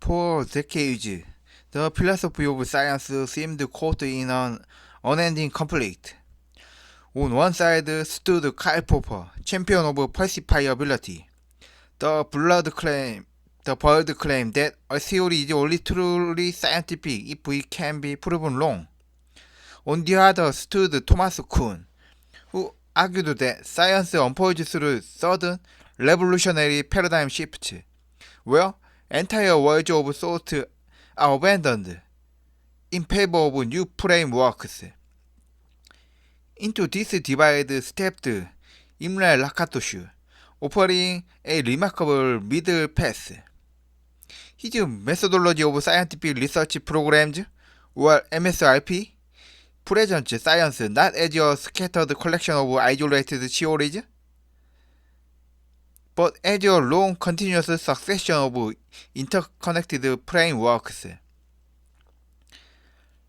For decades, the philosophy of science seemed caught in an unending conflict. On one side stood Karl Popper, champion of falsifiability. The bird claimed that a theory is only truly scientific if it can be proven wrong. On the other stood Thomas Kuhn, who argued that science unfolds through sudden, revolutionary paradigm shifts, where entire worlds of thought are abandoned in favor of new frameworks. Into this divide stepped Imre Lakatos, offering a remarkable middle path. His methodology of scientific research programs, or MSRP, presents science not as a scattered collection of isolated theories, but as a long continuous succession of interconnected frameworks.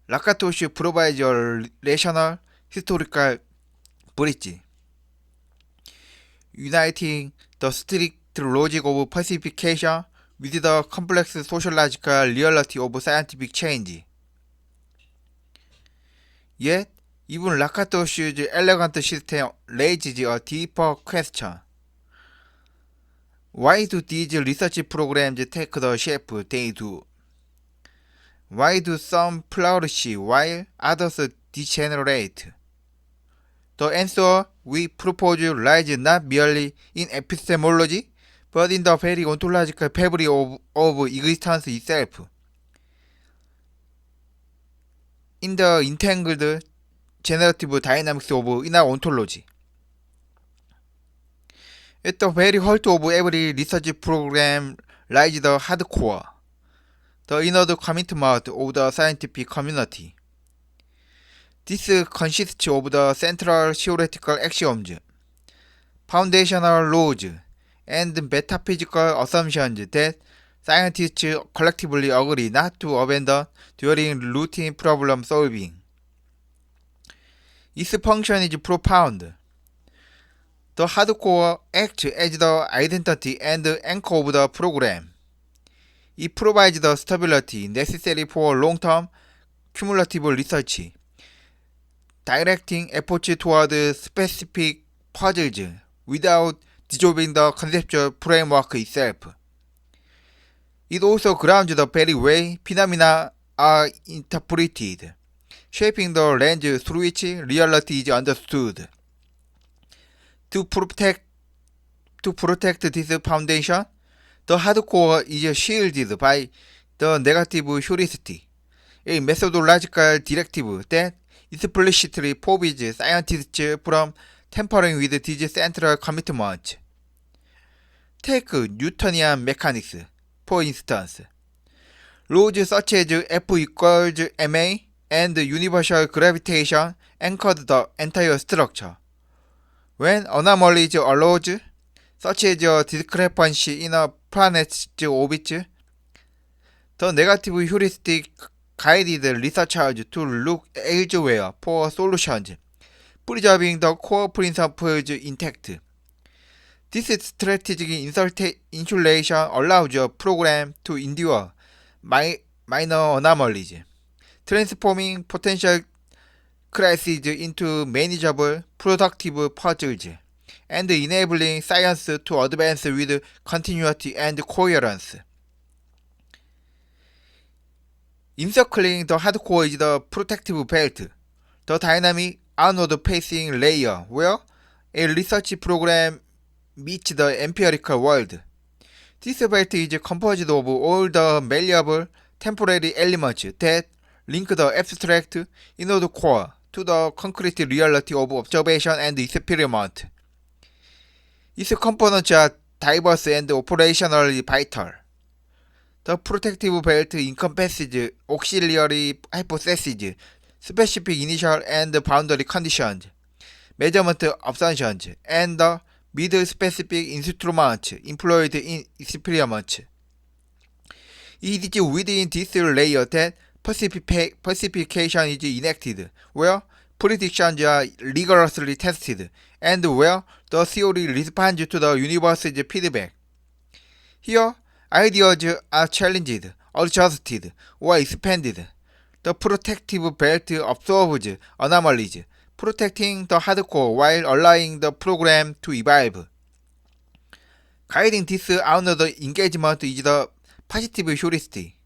Lakatos provides a rational, historical bridge, uniting the strict logic of falsification with the complex sociological reality of scientific change. Yet, even Lakatos's elegant system raises a deeper question. Why do these research programs take the shape they do? Why do some flourish while others degenerate? The answer we propose lies not merely in epistemology, but in the very ontological fabric of existence itself. In the entangled generative dynamics of inner ontology. At the very heart of every research program lies the hardcore, the inward commitment of the scientific community. This consists of the central theoretical axioms, foundational laws, and metaphysical assumptions that scientists collectively agree not to abandon during routine problem solving. Its function is profound. The hardcore acts as the identity and anchor of the program. It provides the stability necessary for long-term cumulative research, directing efforts toward specific puzzles without dissolving the conceptual framework itself. It also grounds the very way phenomena are interpreted, shaping the lens through which reality is understood. To protect this foundation, the hardcore is shielded by the negative heuristic, a methodological directive that explicitly forbids scientists from tampering with these central commitments. Take Newtonian mechanics, for instance. Laws such as F equals ma and universal gravitation anchored the entire structure. When anomalies arose, such as a discrepancy in a planet's orbit, the negative heuristic guided researchers to look elsewhere for solutions, preserving the core principles intact. This strategic insulation allows a program to endure minor anomalies, transforming potential crises into manageable, productive puzzles, and enabling science to advance with continuity and coherence. Encircling the hardcore is the protective belt, the dynamic onward-facing layer where a research program meets the empirical world. This belt is composed of all the malleable, temporary elements that link the abstract inward core to the concrete reality of observation and experiment. Its components are diverse and operationally vital. The protective belt encompasses auxiliary hypotheses, specific initial and boundary conditions, measurement assumptions, and the middle-specific instruments employed in experiments. It is within this layer that falsification is enacted, where predictions are rigorously tested, and where the theory responds to the universe's feedback. Here, ideas are challenged, adjusted or expanded. The protective belt absorbs anomalies, protecting the hardcore while allowing the program to evolve. Guiding this outward engagement is the positive heuristic,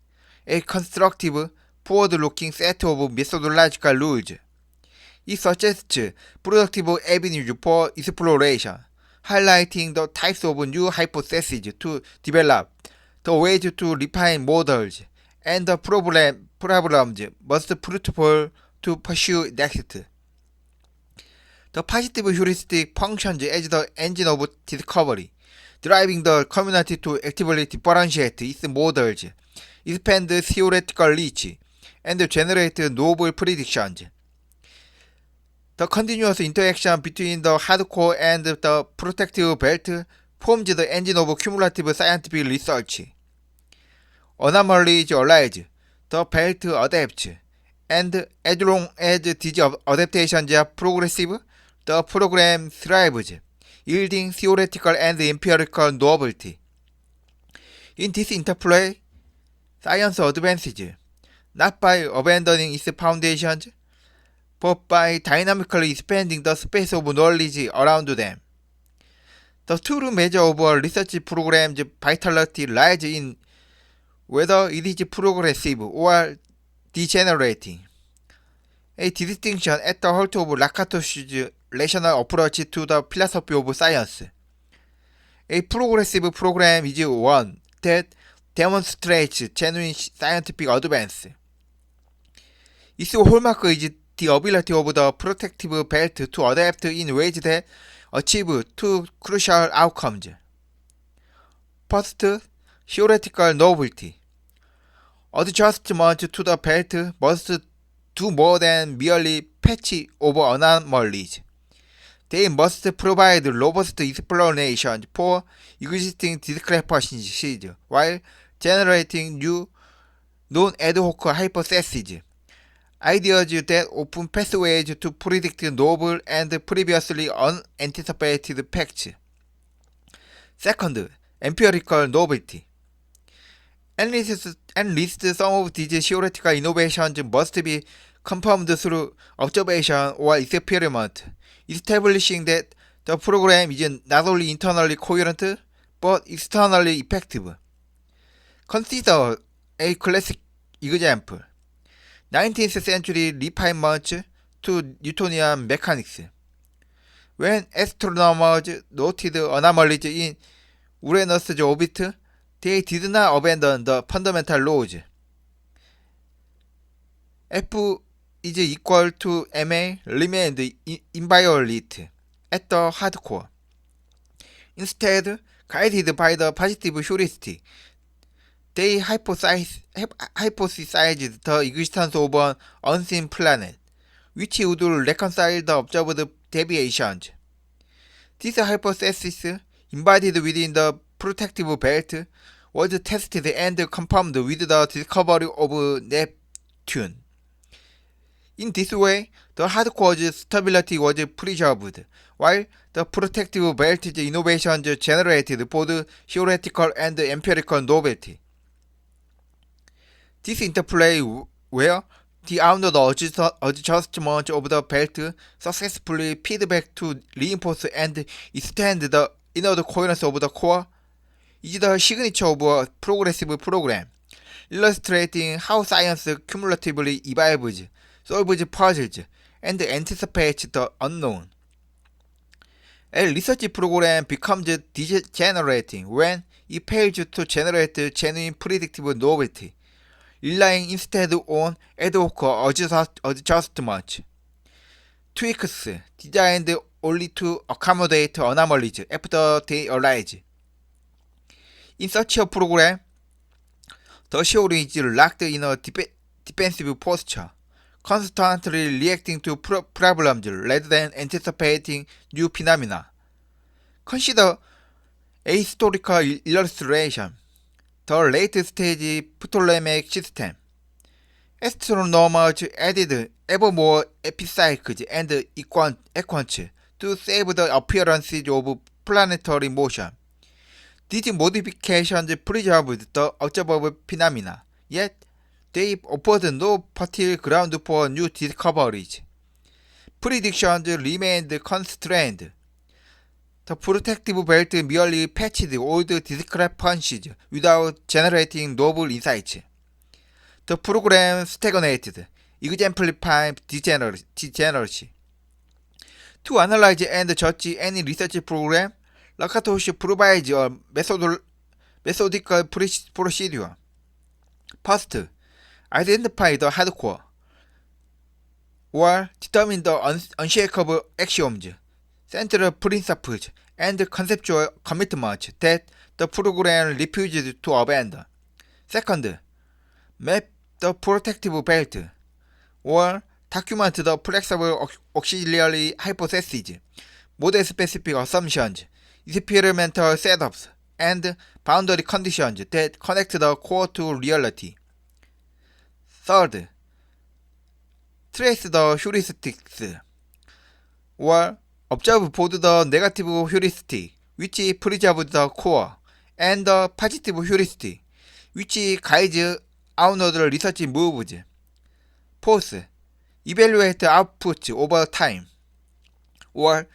a constructive, forward-looking set of methodological rules. It suggests productive avenues for exploration, highlighting the types of new hypotheses to develop, the ways to refine models, and the problems most fruitful to pursue next. The positive heuristic functions as the engine of discovery, driving the community to actively differentiate its models, expand theoretical reach, and generate novel predictions. The continuous interaction between the hardcore and the protective belt forms the engine of cumulative scientific research. Anomalies arise, the belt adapts, and as long as these adaptations are progressive, the program thrives, yielding theoretical and empirical novelty. In this interplay, science advances, not by abandoning its foundations, but by dynamically expanding the space of knowledge around them. The true measure of a research program's vitality lies in whether it is progressive or degenerating, a distinction at the heart of Lakatos's rational approach to the philosophy of science. A progressive program is one that demonstrates genuine scientific advance. Its hallmark is the ability of the protective belt to adapt in ways that achieve two crucial outcomes. First, theoretical novelty. Adjustment to the belt must do more than merely patch over anomalies. They must provide robust explanations for existing discrepancies while generating new non-ad hoc hypotheses, ideas that open pathways to predict novel and previously unanticipated facts. Second, empirical novelty. At least some of these theoretical innovations must be confirmed through observation or experiment, establishing that the program is not only internally coherent but externally effective. Consider a classic example: 19th century refinements to Newtonian mechanics. When astronomers noted anomalies in Uranus' orbit, they did not abandon the fundamental laws. F is equal to ma remained inviolate at the hardcore. Instead, guided by the positive heuristic, they hypothesized the existence of an unseen planet, which would reconcile the observed deviations. This hypothesis, embodied within the protective belt, was tested and confirmed with the discovery of Neptune. In this way, the hardcore's stability was preserved, while the protective belt's innovations generated both theoretical and empirical novelty. This interplay, where the outward adjustment of the belt successfully feedback to reinforce and extend the inward coherence of the core, is the signature of a progressive program, illustrating how science cumulatively evolves, solves puzzles, and anticipates the unknown. A research program becomes degenerating when it fails to generate genuine predictive novelty, relying instead on ad hoc adjustments, tweaks designed only to accommodate anomalies after they arise. In such a program, the theory is locked in a defensive posture, constantly reacting to problems rather than anticipating new phenomena. Consider a historical illustration: the late-stage Ptolemaic system. Astronomers added ever more epicycles and equants to save the appearances of planetary motion. These modifications preserved the observable phenomena, yet they offered no fertile ground for new discoveries. Predictions remained constrained. The protective belt merely patched old discrepancies without generating novel insights. The program stagnated, exemplifying degeneracy. To analyze and judge any research program, Lakatosh provides a methodical procedure. First, identify the hardcore, or determine the unshakable axioms, central principles, and conceptual commitments that the program refused to abandon. Second, map the protective belt, or document the flexible auxiliary hypotheses, model-specific assumptions, experimental setups, and boundary conditions that connect the core to reality. Third, trace the heuristics, or observe both the negative heuristic, which preserves the core, and the positive heuristic, which guides outward research moves. Fourth, evaluate outputs over time, or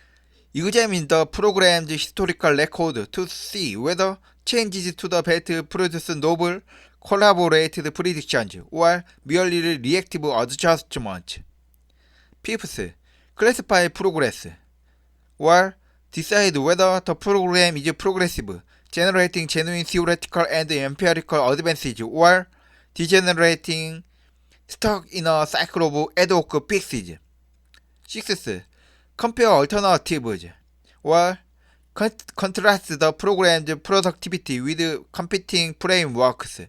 examine the program's historical record to see whether changes to the belt produce novel, collaborated predictions or merely reactive adjustments. Fifth, classify progress, or decide whether the program is progressive, generating genuine theoretical and empirical advances, or degenerating, stuck in a cycle of ad hoc fixes. Sixth, compare alternatives, or contrast the program's productivity with competing frameworks,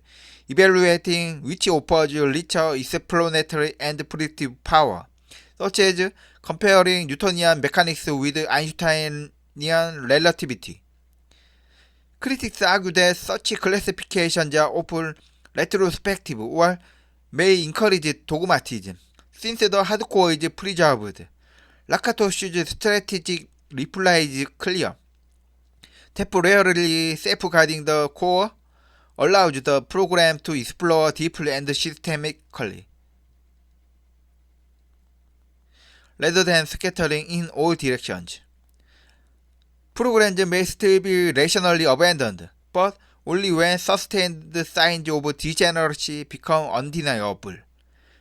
evaluating which offers richer explanatory and predictive power, such as comparing Newtonian mechanics with Einsteinian relativity. Critics argue that such classifications are often retrospective or may encourage dogmatism, since the hardcore is preserved. Lakatos's strategic reply is clear. Temporarily safeguarding the core allows the program to explore deeply and systemically, rather than scattering in all directions. Programs may still be rationally abandoned, but only when sustained signs of degeneracy become undeniable.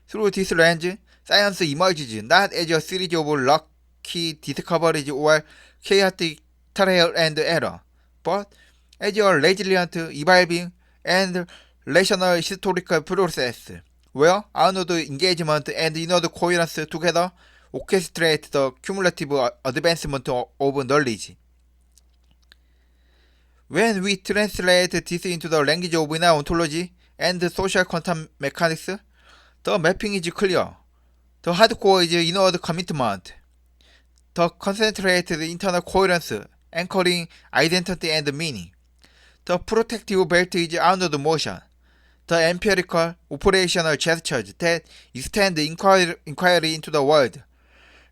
Through this lens, science emerges not as a series of lucky discoveries or chaotic trial and error, but as a resilient, evolving, and rational historical process, where outward engagement and inward coherence together orchestrate the cumulative advancement of knowledge. When we translate this into the language of inner ontology and social quantum mechanics, the mapping is clear. The hardcore is inward commitment. The concentrated internal coherence anchoring identity and meaning. The protective belt is outward motion. The empirical, operational gestures that extend inquiry into the world.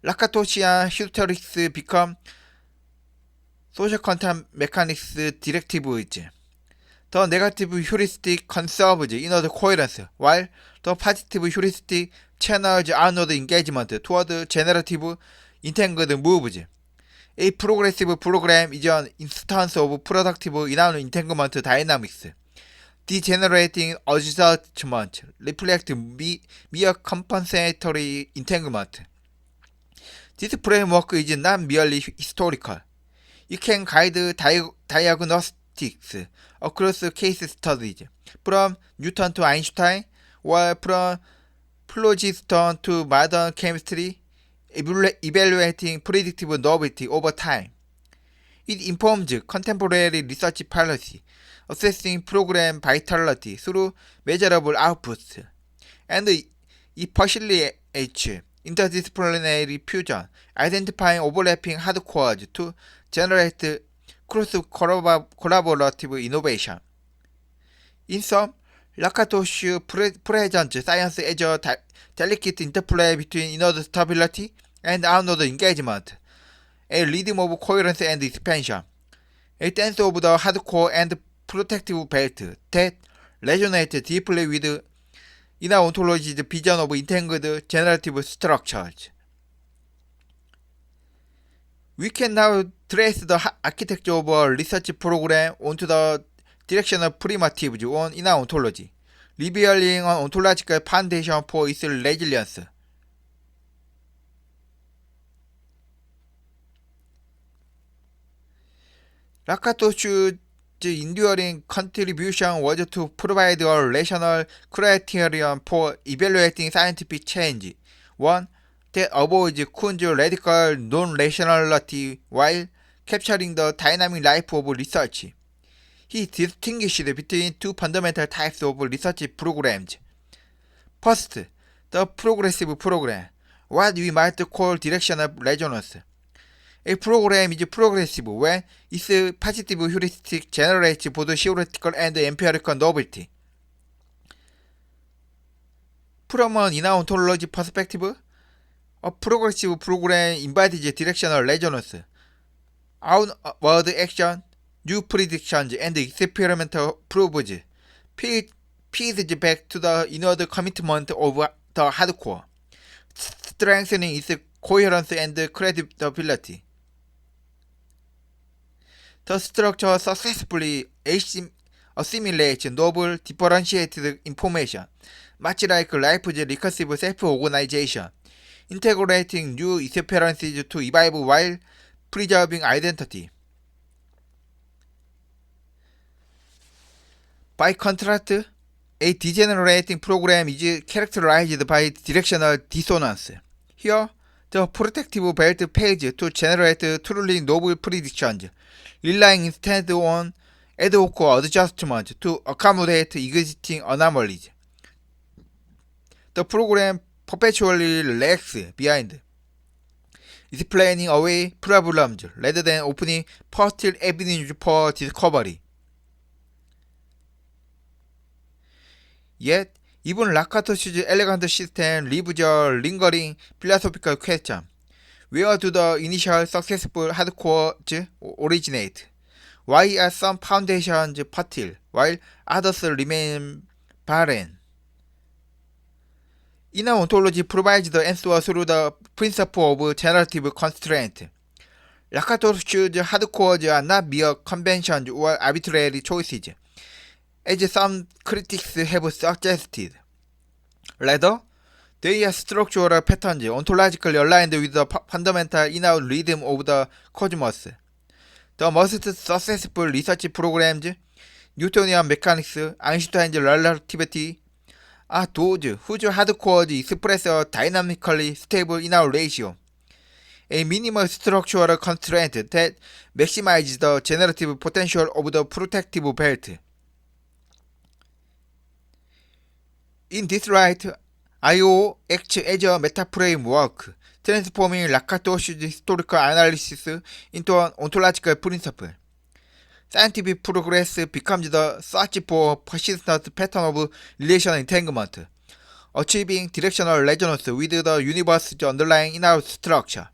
Lakatosian heuristics become social quantum mechanics directives. The negative heuristic conserves inward coherence, while the positive heuristic channels outward engagement toward generative entangled moves. A progressive program is an instance of productive inner entanglement dynamics. Degenerating adjustment reflect mere compensatory entanglement. This framework is not merely historical. It can guide diagnostics across case studies, from Newton to Einstein, or from phlogiston to modern chemistry, evaluating predictive novelty over time. It informs contemporary research policy, assessing program vitality through measurable outputs, and it facilitates interdisciplinary fusion, identifying overlapping hardcores to generate cross-collaborative innovation. In sum, Lakatosh presents science as a delicate interplay between inward stability and outward engagement, a rhythm of coherence and expansion, a dance of the hardcore and protective belt that resonate deeply with inner ontology's vision of entangled generative structures. We can now trace the architecture of a research program onto the directional primitives on inner ontology, revealing an ontological foundation for its resilience. Lakatoshu's enduring contribution was to provide a rational criterion for evaluating scientific change, one that avoids Kuhn's radical non-rationality while capturing the dynamic life of research. He distinguished between two fundamental types of research programs. First, the progressive program, what we might call directional resonance. A program is progressive when its positive heuristic generates both theoretical and empirical novelty. From an inner ontology perspective, a progressive program embodies directional resonance, outward action, new predictions, and experimental proofs, feeds back to the inward commitment of the hardcore, strengthening its coherence and credibility. The structure successfully assimilates novel differentiated information, much like life's recursive self-organization, integrating new experiences to evolve while preserving identity. By contrast, a degenerating program is characterized by directional dissonance. Here, the protective belt fails to generate truly novel predictions, relying instead on ad hoc adjustments to accommodate existing anomalies. The program perpetually lags behind, explaining away problems rather than opening fertile avenues for discovery. Yet, even Lakatoshu's elegant system leaves a lingering philosophical question. Where do the initial successful hardcores originate? Why are some foundations fertile while others remain barren? Inner ontology provides the answer through the principle of generative constraint. Lakatoshu's hardcores are not mere conventions or arbitrary choices, as some critics have suggested. Rather, they are structural patterns ontologically aligned with the fundamental inner rhythm of the cosmos. The most successful research programs, Newtonian mechanics, Einstein's relativity, are those whose hardcores express a dynamically stable inner ratio, a minimal structural constraint that maximizes the generative potential of the protective belt. In this light, I/O acts as a meta-framework, transforming Lakatoshu's historical analysis into an ontological principle. Scientific progress becomes the search for persistent pattern of relational entanglement, achieving directional resonance with the universe's underlying inner structure.